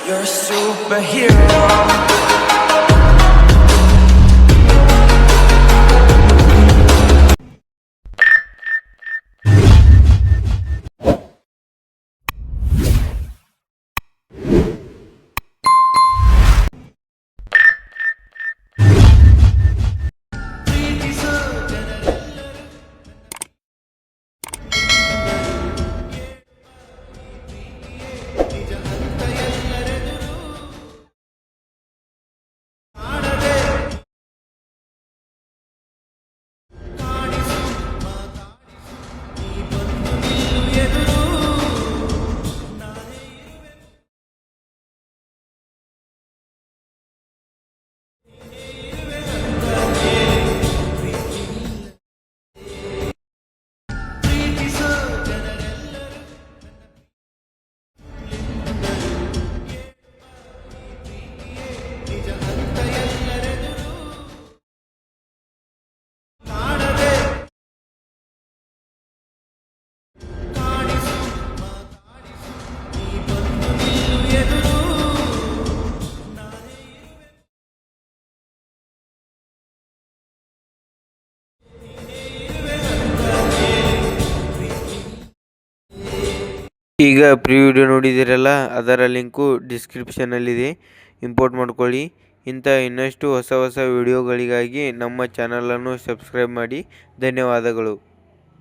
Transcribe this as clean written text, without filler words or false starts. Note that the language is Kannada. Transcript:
You're a superhero. ಈಗ ಪ್ರೀ ವಿಡಿಯೋ ನೋಡಿದಿರಲ್ಲ, ಅದರ ಲಿಂಕು ಡಿಸ್ಕ್ರಿಪ್ಷನಲ್ಲಿದೆ. ಇಂಪೋರ್ಟ್ ಮಾಡ್ಕೊಳ್ಳಿ. ಇಂಥ ಇನ್ನಷ್ಟು ಹೊಸ ವಿಡಿಯೋಗಳಿಗಾಗಿ ನಮ್ಮ ಚಾನಲನ್ನು ಸಬ್ಸ್ಕ್ರೈಬ್ ಮಾಡಿ. ಧನ್ಯವಾದಗಳು.